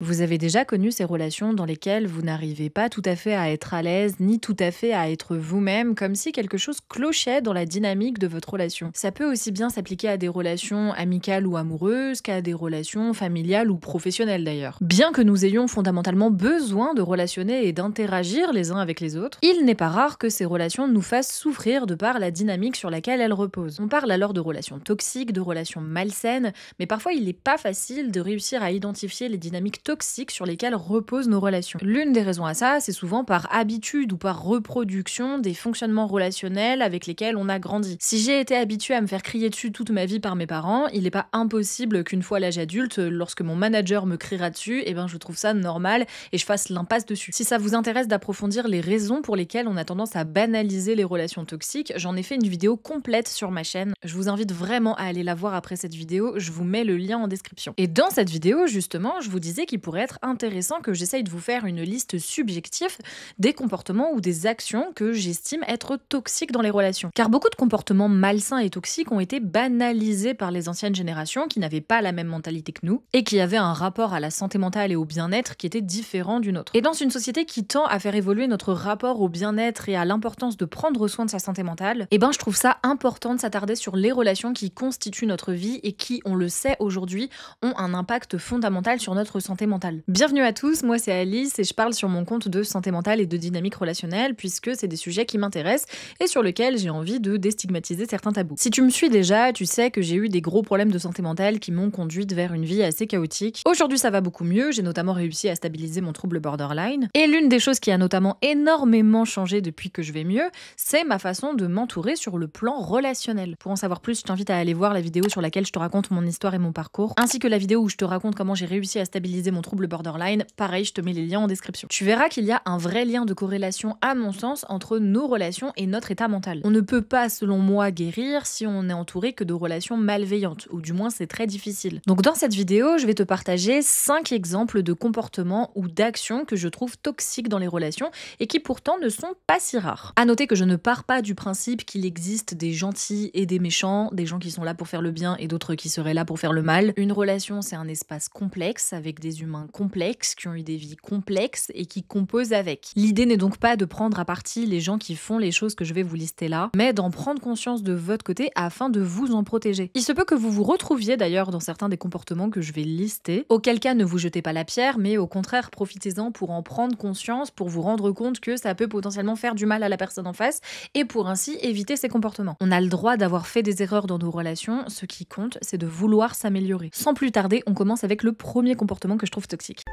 Vous avez déjà connu ces relations dans lesquelles vous n'arrivez pas tout à fait à être à l'aise, ni tout à fait à être vous-même, comme si quelque chose clochait dans la dynamique de votre relation. Ça peut aussi bien s'appliquer à des relations amicales ou amoureuses qu'à des relations familiales ou professionnelles d'ailleurs. Bien que nous ayons fondamentalement besoin de relationner et d'interagir les uns avec les autres, il n'est pas rare que ces relations nous fassent souffrir de par la dynamique sur laquelle elles reposent. On parle alors de relations toxiques, de relations malsaines, mais parfois il n'est pas facile de réussir à identifier les dynamiques toxiques sur lesquelles reposent nos relations. L'une des raisons à ça, c'est souvent par habitude ou par reproduction des fonctionnements relationnels avec lesquels on a grandi. Si j'ai été habituée à me faire crier dessus toute ma vie par mes parents, il n'est pas impossible qu'une fois à l'âge adulte, lorsque mon manager me criera dessus, je trouve ça normal et je fasse l'impasse dessus. Si ça vous intéresse d'approfondir les raisons pour lesquelles on a tendance à banaliser les relations toxiques, j'en ai fait une vidéo complète sur ma chaîne. Je vous invite vraiment à aller la voir après cette vidéo, je vous mets le lien en description. Et dans cette vidéo, justement, je vous disais qu'il pourrait être intéressant que j'essaye de vous faire une liste subjective des comportements ou des actions que j'estime être toxiques dans les relations. Car beaucoup de comportements malsains et toxiques ont été banalisés par les anciennes générations qui n'avaient pas la même mentalité que nous et qui avaient un rapport à la santé mentale et au bien-être qui était différent du nôtre. Et dans une société qui tend à faire évoluer notre rapport au bien-être et à l'importance de prendre soin de sa santé mentale, je trouve ça important de s'attarder sur les relations qui constituent notre vie et qui, on le sait aujourd'hui, ont un impact fondamental sur notre santé mentale. Bienvenue à tous, moi c'est Alice et je parle sur mon compte de santé mentale et de dynamique relationnelle puisque c'est des sujets qui m'intéressent et sur lesquels j'ai envie de déstigmatiser certains tabous. Si tu me suis déjà, tu sais que j'ai eu des gros problèmes de santé mentale qui m'ont conduite vers une vie assez chaotique. Aujourd'hui ça va beaucoup mieux, j'ai notamment réussi à stabiliser mon trouble borderline et l'une des choses qui a notamment énormément changé depuis que je vais mieux, c'est ma façon de m'entourer sur le plan relationnel. Pour en savoir plus, je t'invite à aller voir la vidéo sur laquelle je te raconte mon histoire et mon parcours, ainsi que la vidéo où je te raconte comment j'ai réussi à stabiliser mon trouble borderline. Pareil, je te mets les liens en description. Tu verras qu'il y a un vrai lien de corrélation, à mon sens, entre nos relations et notre état mental. On ne peut pas, selon moi, guérir si on est entouré que de relations malveillantes, ou du moins c'est très difficile. Donc dans cette vidéo, je vais te partager 5 exemples de comportements ou d'actions que je trouve toxiques dans les relations et qui pourtant ne sont pas si rares. À noter que je ne pars pas du principe qu'il existe des gentils et des méchants, des gens qui sont là pour faire le bien et d'autres qui seraient là pour faire le mal. Une relation, c'est un espace complexe avec des humains complexes qui ont eu des vies complexes et qui composent avec. L'idée n'est donc pas de prendre à partie les gens qui font les choses que je vais vous lister là, mais d'en prendre conscience de votre côté afin de vous en protéger. Il se peut que vous vous retrouviez d'ailleurs dans certains des comportements que je vais lister, auquel cas ne vous jetez pas la pierre, mais au contraire profitez-en pour en prendre conscience, pour vous rendre compte que ça peut potentiellement faire du mal à la personne en face et pour ainsi éviter ces comportements. On a le droit d'avoir fait des erreurs dans nos relations, ce qui compte c'est de vouloir s'améliorer. Sans plus tarder, on commence avec le premier comportement que je trouve toxique.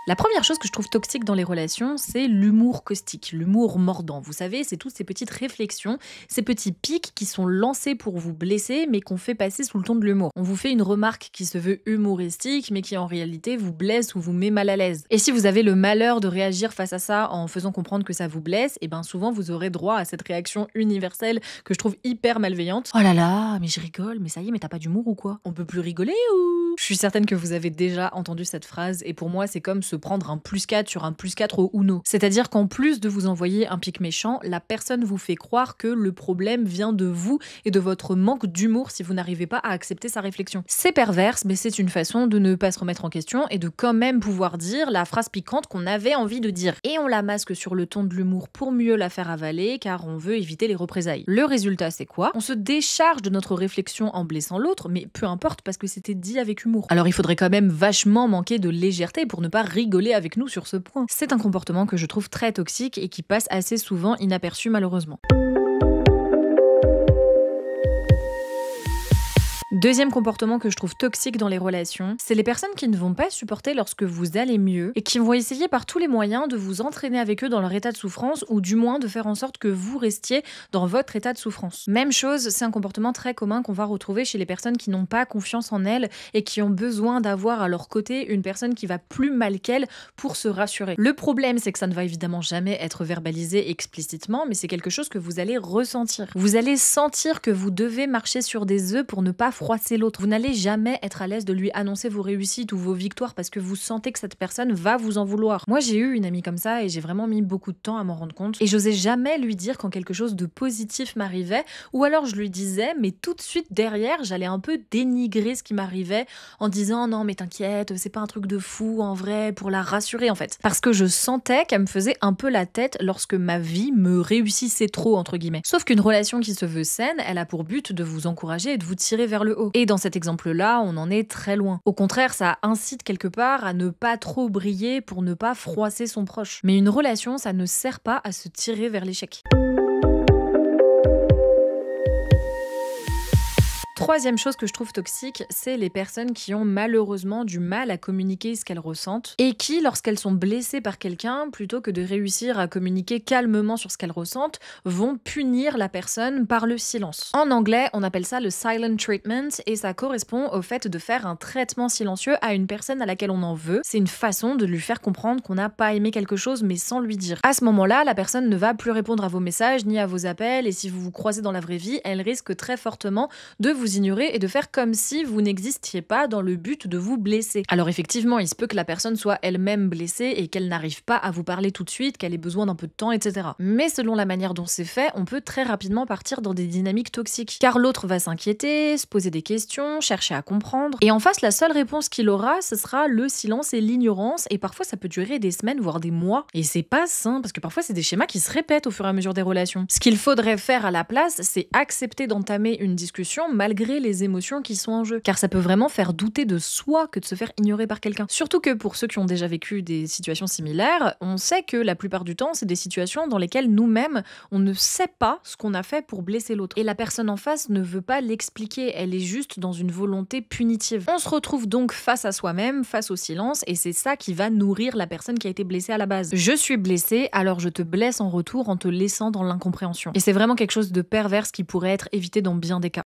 La première chose que je trouve toxique dans les relations, c'est l'humour caustique, l'humour mordant. Vous savez, c'est toutes ces petites réflexions, ces petits pics qui sont lancés pour vous blesser, mais qu'on fait passer sous le ton de l'humour. On vous fait une remarque qui se veut humoristique, mais qui en réalité vous blesse ou vous met mal à l'aise. Et si vous avez le malheur de réagir face à ça en faisant comprendre que ça vous blesse, souvent vous aurez droit à cette réaction universelle que je trouve hyper malveillante. Oh là là, mais je rigole, mais ça y est, mais t'as pas d'humour ou quoi? On peut plus rigoler ou? Je suis certaine que vous avez déjà entendu cette phrase, et pour moi c'est comme se prendre un +4 sur un +4 au Uno. C'est-à-dire qu'en plus de vous envoyer un pic méchant, la personne vous fait croire que le problème vient de vous et de votre manque d'humour si vous n'arrivez pas à accepter sa réflexion. C'est perverse, mais c'est une façon de ne pas se remettre en question et de quand même pouvoir dire la phrase piquante qu'on avait envie de dire. Et on la masque sur le ton de l'humour pour mieux la faire avaler, car on veut éviter les représailles. Le résultat, c'est quoi? On se décharge de notre réflexion en blessant l'autre, mais peu importe parce que c'était dit avec humour. Alors il faudrait quand même vachement manquer de légèreté pour ne pas rigoler avec nous sur ce point. C'est un comportement que je trouve très toxique et qui passe assez souvent inaperçu malheureusement. Deuxième comportement que je trouve toxique dans les relations, c'est les personnes qui ne vont pas supporter lorsque vous allez mieux et qui vont essayer par tous les moyens de vous entraîner avec eux dans leur état de souffrance ou du moins de faire en sorte que vous restiez dans votre état de souffrance. Même chose, c'est un comportement très commun qu'on va retrouver chez les personnes qui n'ont pas confiance en elles et qui ont besoin d'avoir à leur côté une personne qui va plus mal qu'elles pour se rassurer. Le problème, c'est que ça ne va évidemment jamais être verbalisé explicitement, mais c'est quelque chose que vous allez ressentir. Vous allez sentir que vous devez marcher sur des œufs pour ne pas froisser froisser l'autre. Vous n'allez jamais être à l'aise de lui annoncer vos réussites ou vos victoires parce que vous sentez que cette personne va vous en vouloir. Moi, j'ai eu une amie comme ça et j'ai vraiment mis beaucoup de temps à m'en rendre compte. Et j'osais jamais lui dire quand quelque chose de positif m'arrivait, ou alors je lui disais, mais tout de suite derrière, j'allais un peu dénigrer ce qui m'arrivait en disant non mais t'inquiète, c'est pas un truc de fou en vrai, pour la rassurer en fait. Parce que je sentais qu'elle me faisait un peu la tête lorsque ma vie me réussissait trop entre guillemets. Sauf qu'une relation qui se veut saine, elle a pour but de vous encourager et de vous tirer vers le haut. Et dans cet exemple-là, on en est très loin. Au contraire, ça incite quelque part à ne pas trop briller pour ne pas froisser son proche. Mais une relation, ça ne sert pas à se tirer vers l'échec. Troisième chose que je trouve toxique, c'est les personnes qui ont malheureusement du mal à communiquer ce qu'elles ressentent et qui, lorsqu'elles sont blessées par quelqu'un, plutôt que de réussir à communiquer calmement sur ce qu'elles ressentent, vont punir la personne par le silence. En anglais, on appelle ça le silent treatment et ça correspond au fait de faire un traitement silencieux à une personne à laquelle on en veut. C'est une façon de lui faire comprendre qu'on n'a pas aimé quelque chose mais sans lui dire. À ce moment-là, la personne ne va plus répondre à vos messages ni à vos appels et si vous vous croisez dans la vraie vie, elle risque très fortement de vous ignorer et de faire comme si vous n'existiez pas dans le but de vous blesser. Alors effectivement, il se peut que la personne soit elle-même blessée et qu'elle n'arrive pas à vous parler tout de suite, qu'elle ait besoin d'un peu de temps, etc. Mais selon la manière dont c'est fait, on peut très rapidement partir dans des dynamiques toxiques. Car l'autre va s'inquiéter, se poser des questions, chercher à comprendre. Et en face, la seule réponse qu'il aura, ce sera le silence et l'ignorance. Et parfois, ça peut durer des semaines, voire des mois. Et c'est pas sain, parce que parfois, c'est des schémas qui se répètent au fur et à mesure des relations. Ce qu'il faudrait faire à la place, c'est accepter d'entamer une discussion malgré les émotions qui sont en jeu. Car ça peut vraiment faire douter de soi que de se faire ignorer par quelqu'un. Surtout que pour ceux qui ont déjà vécu des situations similaires, on sait que la plupart du temps, c'est des situations dans lesquelles nous-mêmes, on ne sait pas ce qu'on a fait pour blesser l'autre. Et la personne en face ne veut pas l'expliquer, elle est juste dans une volonté punitive. On se retrouve donc face à soi-même, face au silence, et c'est ça qui va nourrir la personne qui a été blessée à la base. Je suis blessée, alors je te blesse en retour en te laissant dans l'incompréhension. Et c'est vraiment quelque chose de perverse qui pourrait être évité dans bien des cas.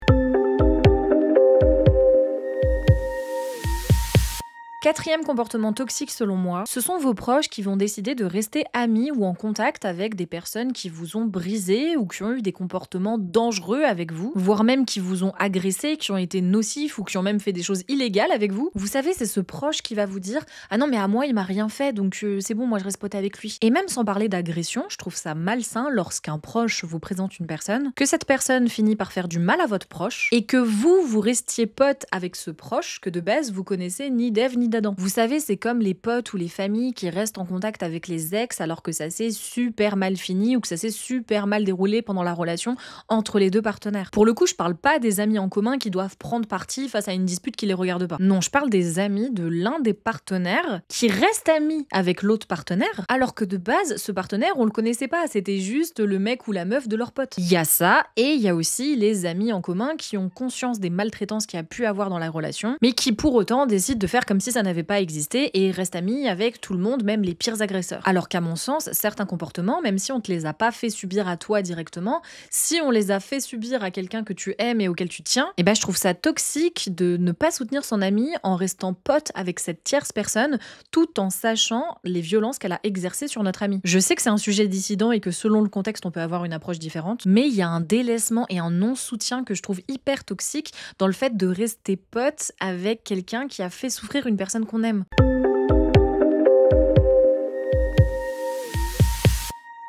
Quatrième comportement toxique selon moi, ce sont vos proches qui vont décider de rester amis ou en contact avec des personnes qui vous ont brisé ou qui ont eu des comportements dangereux avec vous, voire même qui vous ont agressé, qui ont été nocifs ou qui ont même fait des choses illégales avec vous. Vous savez, c'est ce proche qui va vous dire « Ah non mais à moi il m'a rien fait donc c'est bon, moi je reste pote avec lui ». Et même sans parler d'agression, je trouve ça malsain lorsqu'un proche vous présente une personne, que cette personne finit par faire du mal à votre proche et que vous restiez pote avec ce proche que de base vous connaissez ni d'Ève ni d'Adam. Vous savez, c'est comme les potes ou les familles qui restent en contact avec les ex alors que ça s'est super mal fini ou que ça s'est super mal déroulé pendant la relation entre les deux partenaires. Pour le coup, je parle pas des amis en commun qui doivent prendre parti face à une dispute qui les regarde pas. Non, je parle des amis de l'un des partenaires qui reste ami avec l'autre partenaire alors que de base, ce partenaire, on le connaissait pas, c'était juste le mec ou la meuf de leur pote. Il y a ça et il y a aussi les amis en commun qui ont conscience des maltraitances qu'il y a pu avoir dans la relation mais qui pour autant décident de faire comme si ça n'avait pas existé et restent amis avec tout le monde, même les pires agresseurs. Alors qu'à mon sens, certains comportements, même si on te les a pas fait subir à toi directement, si on les a fait subir à quelqu'un que tu aimes et auquel tu tiens, et ben je trouve ça toxique de ne pas soutenir son ami en restant pote avec cette tierce personne tout en sachant les violences qu'elle a exercées sur notre ami. Je sais que c'est un sujet dissident et que selon le contexte on peut avoir une approche différente, mais il y a un délaissement et un non-soutien que je trouve hyper toxique dans le fait de rester pote avec quelqu'un qui a fait souffrir une personne qu'on aime.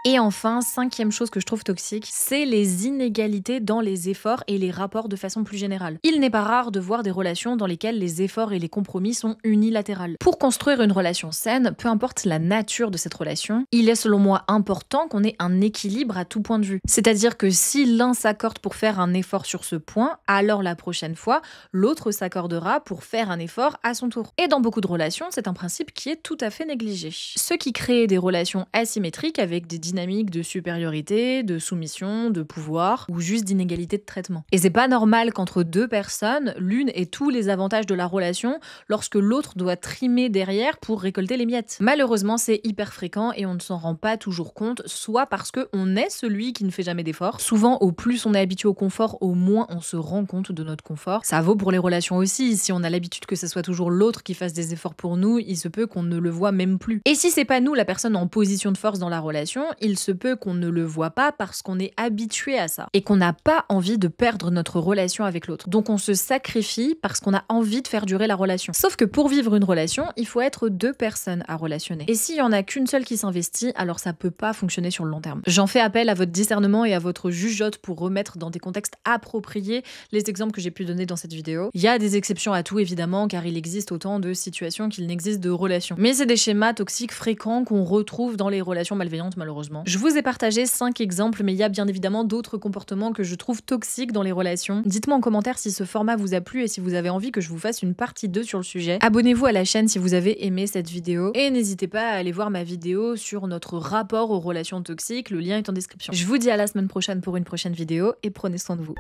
Et enfin, cinquième chose que je trouve toxique, c'est les inégalités dans les efforts et les rapports de façon plus générale. Il n'est pas rare de voir des relations dans lesquelles les efforts et les compromis sont unilatérales. Pour construire une relation saine, peu importe la nature de cette relation, il est selon moi important qu'on ait un équilibre à tout point de vue. C'est-à-dire que si l'un s'accorde pour faire un effort sur ce point, alors la prochaine fois, l'autre s'accordera pour faire un effort à son tour. Et dans beaucoup de relations, c'est un principe qui est tout à fait négligé. Ce qui crée des relations asymétriques avec des dynamique de supériorité, de soumission, de pouvoir ou juste d'inégalité de traitement. Et c'est pas normal qu'entre deux personnes, l'une ait tous les avantages de la relation lorsque l'autre doit trimer derrière pour récolter les miettes. Malheureusement, c'est hyper fréquent et on ne s'en rend pas toujours compte, soit parce qu'on est celui qui ne fait jamais d'efforts. Souvent, au plus on est habitué au confort, au moins on se rend compte de notre confort. Ça vaut pour les relations aussi. Si on a l'habitude que ce soit toujours l'autre qui fasse des efforts pour nous, il se peut qu'on ne le voit même plus. Et si c'est pas nous la personne en position de force dans la relation, il se peut qu'on ne le voit pas parce qu'on est habitué à ça et qu'on n'a pas envie de perdre notre relation avec l'autre. Donc on se sacrifie parce qu'on a envie de faire durer la relation. Sauf que pour vivre une relation, il faut être deux personnes à relationner. Et s'il y en a qu'une seule qui s'investit, alors ça peut pas fonctionner sur le long terme. J'en fais appel à votre discernement et à votre jugeote pour remettre dans des contextes appropriés les exemples que j'ai pu donner dans cette vidéo. Il y a des exceptions à tout évidemment, car il existe autant de situations qu'il n'existe de relations. Mais c'est des schémas toxiques fréquents qu'on retrouve dans les relations malveillantes malheureusement. Je vous ai partagé 5 exemples, mais il y a bien évidemment d'autres comportements que je trouve toxiques dans les relations. Dites-moi en commentaire si ce format vous a plu et si vous avez envie que je vous fasse une partie 2 sur le sujet. Abonnez-vous à la chaîne si vous avez aimé cette vidéo et n'hésitez pas à aller voir ma vidéo sur notre rapport aux relations toxiques, le lien est en description. Je vous dis à la semaine prochaine pour une prochaine vidéo et prenez soin de vous.